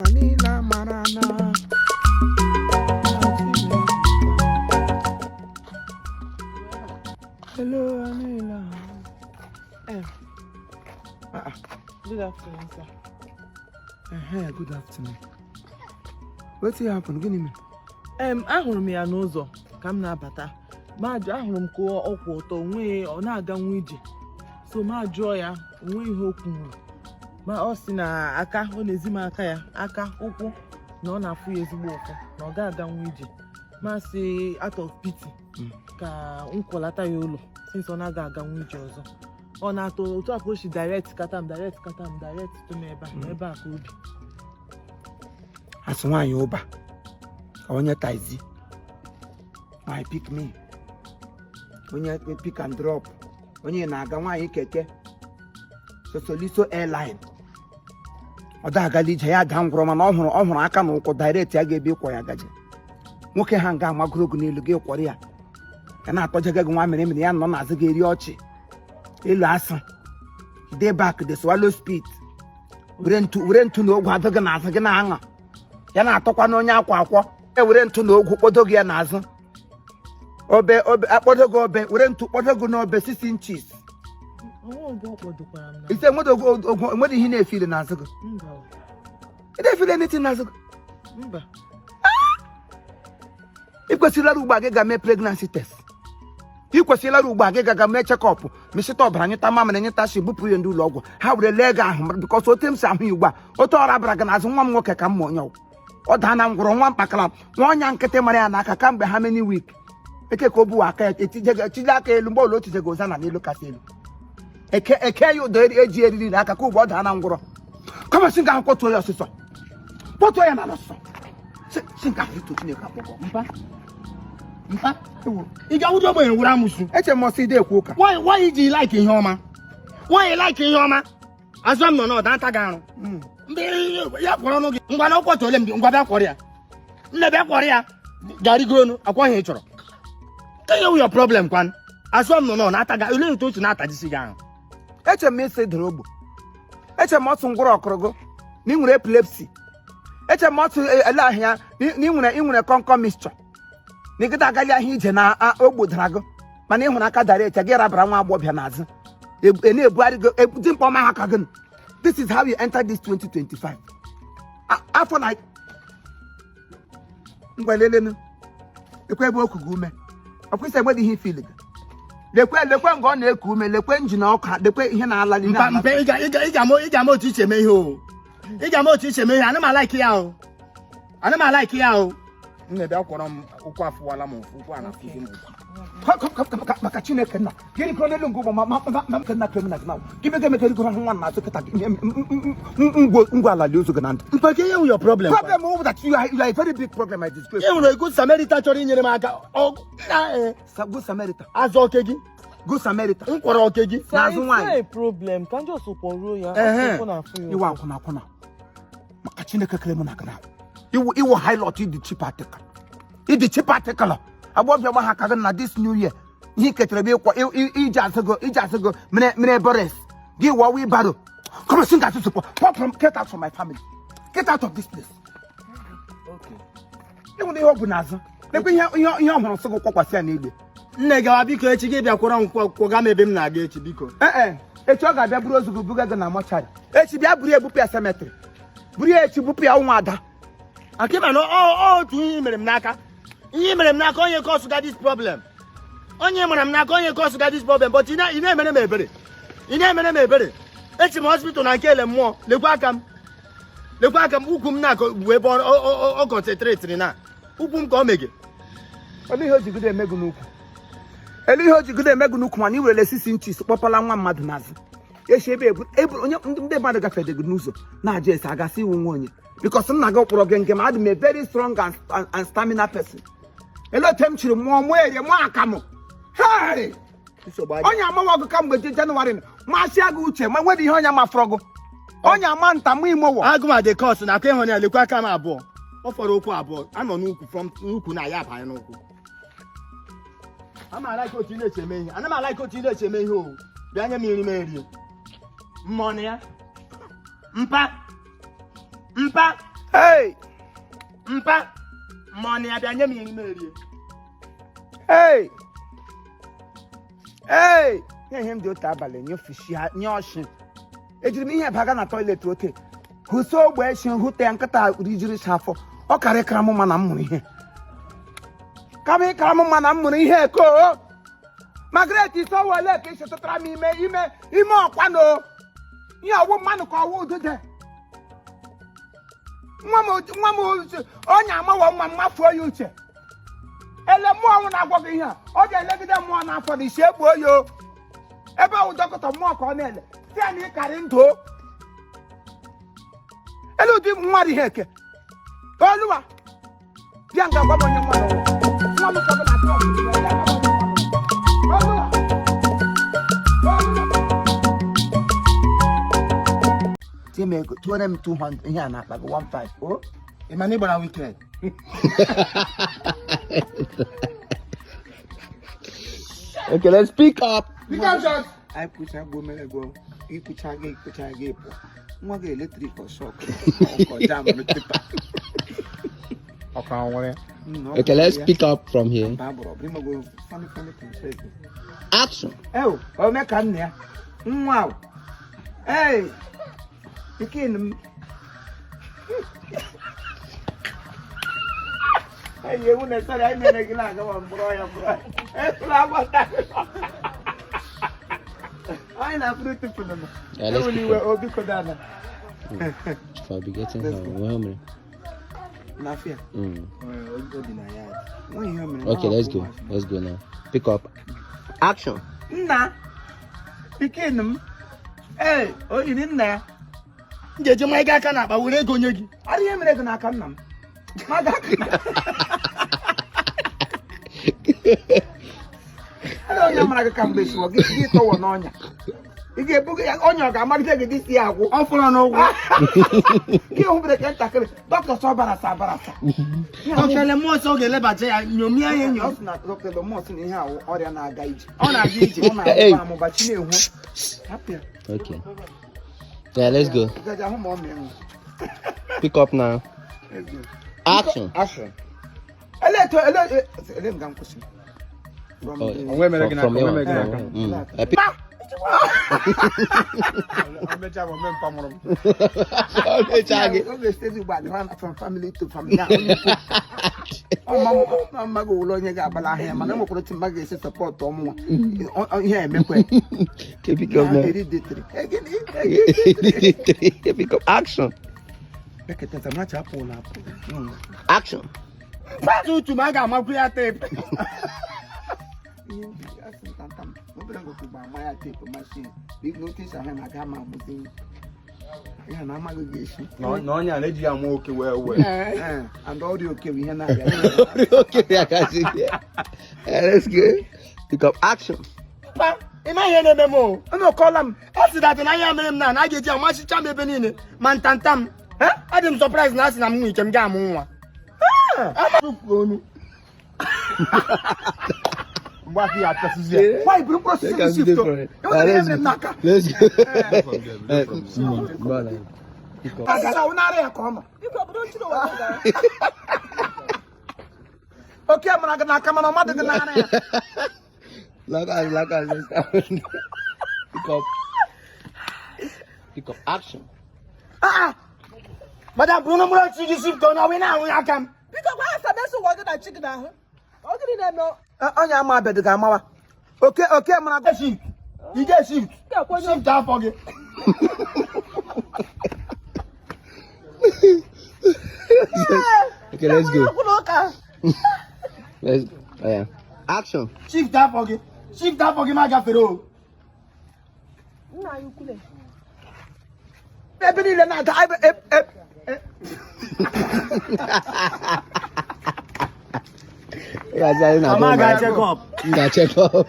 Anila Marana. Hello, Anila. Good afternoon, sir. Good afternoon. What happened? Gịnị me? Ahụrụ m ya n'ụzọ ka m na-abata. Ma ahụrụ m ka ọ kwụ ọtọ onwe ọ na-aga nwa ije. So ma jụọ ya onwe ihe okwu nwere. Ma ọ sị na aka ọ na-ezi m aka ya, aka ụkwụ na ọ na-afụ ya ezigbo ụfụ na ọ ga-aga nwa ije. Ma sị out of pity ka m kwọlata ya ụlọ since ọ na-aga nwa ije ọzọ. Ọ na-atọ otu a ka o si direct katam to m ebe a ka obi. As nwaanyị ụba onye taizi my pick me onye pick and drop onye na-aga nwaanyị keke Sosoliso airline ọ da-agala ije ya ga ngwụrụ mana ọ hụrụ aka na ụkwụ direct ya ga-ebe ịkwọ ya gaje nwoke ha nga amagorogo n'elu gị kwọrọ ya ya na-atọjega gị nwa mere ya nọ n'azụ gị eri ọchị elu asa dey back the swallow speed were ntu na ogwu adịghị n'azụ gị na-aṅa ya na-atọkwa n'onye akwọ were ntu na ogwu kpodo gị ya n'azụ obe akpodo gị obe were ntu kpodo gị n'obe 6 inches ise nwere ihe na-efile n'azụ gị ị na-efile n'iti n'azụ gị ị kwesịrị ịlara ugbo gị ga-mee pregnancy test ị kwesịrị ịlara ugbo gị ga mee check-up mesịta ọbara nyeta mamịrị nyeta shi bupụ ya ndị ụlọ ọgwụ ha were lee gị ahụ bikọs otu m si ahụ ya ugbu a otu ọra bara gị n'azụ nwa m nwoke ka m ma onye ọgwụ ọ daa na ngwụrụ nwa mkpakara nwa ọnya nkịtị mara ya n'aka kamgbe ha many week eke ka o buwa aka ya etije aka elu mgbe ụlọ ochiche goza na n'elu kasị elu eke ya ụdọ eji eriri na aka ka ugbo ọ daa na ngwụrọ kọmasị nga ahụ kpọtuo ya ọsịsọ kpọtuo ya na n'ọsịsọ si nga ahụ ito Chineke akpọkọ mpa ị ga-awụdo ogbenye wuru amụsụ eche m ọsị ide ekwu ụka nwaanyị ji like ihe ọma nwaanyị like ihe ọma azụ m nọ n'ọda nta gị arụ ya kwọrọ ọnụ gị ngwa na ọkwọtụ ole m gị ngwa bịa kwọrọ ya nne bịa kwọrọ ya garịgo onu akwa ihe ị chọrọ ka ihe your problem kwan azụ m nọ n'ọ na-ata gị ole otu otu na-atajisi gị ahụ eche m isi dịrị ogbo eche m ọtụ ngwụrụ ọkụrụgụ na ị nwere epilepsy eche m ọtụ ele ahịa na ị nwere kọnkọ mixture na ịgịda agali ahịa ije na ogbo dara gị mana ị hụrụ aka dara eche gị rabara nwa agbọbịa n'azụ na-ebugharị gị dị mkpa ọma ha ka gị. This is how you enter this 2025 afọ na ngwalelenu lekwe ebe oku gị ume ọkwụsị enwedị ihe ifili gị lekwe mgbe ọ na-eku ume lekwe njin ọka lekwe ihe na-alali mpe ị ga-ama otu iche eme ihe o ị ga-ama otu iche eme ihe ana m alaiki ya o nne bịa kwọrọ m ụkwụ afụwala m ụkwụ a na-afụzi m ụkwụ maka Chineke nna gịnị ka ọ na-elu ngụ ma nna criminal na gịbe ga-emekarịgo nwa na-azụ kịta ngwa alali ozu gị na ndụ mpa ke your problem is that you are a very big problem. I disgrace. E nwere good Samaritan chọrọ inyere m aka Good Samaritan azụ oke gị Good Samaritan m kwọrọ oke gị n'azụ nwaanyị problem ka njọ sokpọruo ya iwe akwụna maka Chineke kere m na gị iwu highlight ịdị cheap article agbọbịa gba ha ka gị na this new year ihe iketere bụ ịkwọ iji asịgo mere Boris gị wọ wheelbarrow come sing at get out from my family, get out of this place. Ịnwere ihe ọ bụ n'azụ lekwe ihe ọhụrụ sị gị kwọkwasị ya n'igbe nne gawa biko echi gị bịa kwọrọ kwọga m ebe m na-aga echi biko echi ọ ga-abịa buru ozu gị buga gị na mọchari echi bịa buru ya ebupụ ya cemetery buru ya echi bupụ ya nwa ada akịba na otu ihe mere m n'aka onye kọsụga this problem but ị na-emere m ebere echi m hospital na nke ele mmụọ lekwa aka m ukwu m na-akọ bụ ebe ọ kọnsentreti na ukwu m ka ọ mege elu ihe o jigide emegụ n'ukwu mana i werele 6 inches kpọpala nwa mmadụ n'azụ echi ebe onye ndị mmadụ gafere gị n'ụzọ na-aja ese agasị iwu nwa onye because nna gị kpọrọ gị nke ma adị m a very strong and stamina person elote m chiri mụọ mụ ere mụ akamụ onye amawa ọgụ kamgbe Jenụwarị masị agụ uche ma nwere ihe onye mafọrọ gụ onye ama nta mụ ime ụwa agụma dị kọs na aka ịhụ ya lekwa aka m abụọ ọ fọrọ okwu abụọ anọ n'ukwu from n'ukwu na ya abanye n'ụkwụ ana m alaike otu ị na-eche eme ihe o bịa nye m iri m eri mmọnụ ya mpa Mpa, money abịa nye m ihe n'ime rie. Hey! Hey! Ihe m dị otu abalị nye fishi nye ọshị. Ejiri m ihe baga na toilet oke. Hụso ogbe eshi hụte nkịta rijiri afọ. Ọ karịkara m mana m mụrụ ihe. Kama ịkara m mana m mụrụ ihe ko. Margaret Isowole ka isi tụtara m ime ọkwanụ. Ihe ọwụ mmanụ ka ọwụ udude. Nwa m onye amawa nwa mmafuo ya uche. Ele mmụọ nwụ na-agwọ gị ihe a. Ọ ga-elegide mmụọ n'afọ na isi egbuo ya. Ebe ahụ dọkịta mmụọ ka ọ na-ele. Si ya na ịkarị ndụ. Ele ụdị nwa dị ihe eke. Oluwa. Bịa nga gwa m onye mmadụ. Nwa m fọdụ na trọk. Oluwa. Timego, 200 ihe a na-akpa gị 15. Oh? Imani gbara weekend. Okay, let's pick up. Pick up shots. I push a woman ago. You push a gate. Nwa gị eletrik or shock. Jam on the paper. Okay, let's pick up from here. Barbara, bring me go funny things. Action. Oh, oh, me kan ya. Wow. Hey. Pikin. Hey, you wanna say I mean like na go on bro. Eh, flawa ta. Ai na fruit for them. Yeah, let's Only pick we up. obi ko dana. For be getting her. Na fear. Okay, let's go. Let's go now. Pick up. Action. Nna. Pikin m. Eh, o yiri nna ya. M ga-eji mmanya gị aka n'akpa were ego nye gị. Ara ihe mere gị n'aka nna m. Ma ga. Ala onye mara gị ka mgbe siwo gị tọwọ n'ọnya. Ị ga-ebu gị onye ọ ga-amalite gị dịsi ya agwụ. Ọ fụrụ n'ụgwọ. Gị hụ bere ka ntakịrị. Dọkịta sọ barasa. Ọkele mmụọ nsọ ga-elebacha ya nyomie ya enyo. Ọ sị na dọkịta mmụọ sị na ihe ahụ ọrịa na-aga ije. Ọ na-aga ije. Ọ na-agba amụba chi na-ehu. Hapụ ya. Okay. Yeah, let's go. Gaja hụ ma ọ mee. Pick up now. Let's go. Action. Ele m ga nkwụsị. From Oh, the- Onwe mere gị from n'aka, here. onwe mere gị n'aka. Pick Amecha bụ ome mpa mụrụ m. Oge steeti ugbu a dị from family to family. Mma gị ụlọ onye ga-agbala ahịa mana enwekwara otu mma ga-esi sọpọtụ ọmụnwa. Ihe emekwe. Okay, pick up now. Pick up. Action. Eketa macha apụ na apụ. Action. Tutu ma a ga-amakwu ya teepu. Obere ngụkụ gba ama ya teepu mashin. Big notice ahụ na-aga ma amụzi. Ya na amaghị ga-esi. Na onye a na-eji ya nwa oke wee. And ọrịa oke bụ ihe na-abịa. Okay, I can see here. Let's go. Pick up. Action. Mpa, ị ma ihe na-eme m o. Ọ na-akọla m. Ọ sị datị na ihe mere m na a ga-eji amachicha m ebe niile ma ntanta m. Adị m surprise na asị na m nwe ike m ga-amụ nwa. Amatupu onu. Mgbaki ya atasizi ya. Why bring process They can shift? be different. Let's Let's go. Pick up. Agara unare ya koma. Okay, mana na kama na madu na na. Like us. Pick up. Pick up. Action. Madam Bruno Mura chiji shift on we na ya kam. Biko gwa asa beso wogo na chicken ahụ. Ọ gịnị na-eme? Onye ama abedu ga amawa. Okay, mana Get shift. You get shift. Shift afọ gị. Okay, let's go. Let's go. Oh, yeah. Action. Shift afọ gị. Shift afọ gị ma gafere o. Nna anyị ukwule. ebe niile na-aga Yeah, Mama ga check up. check up.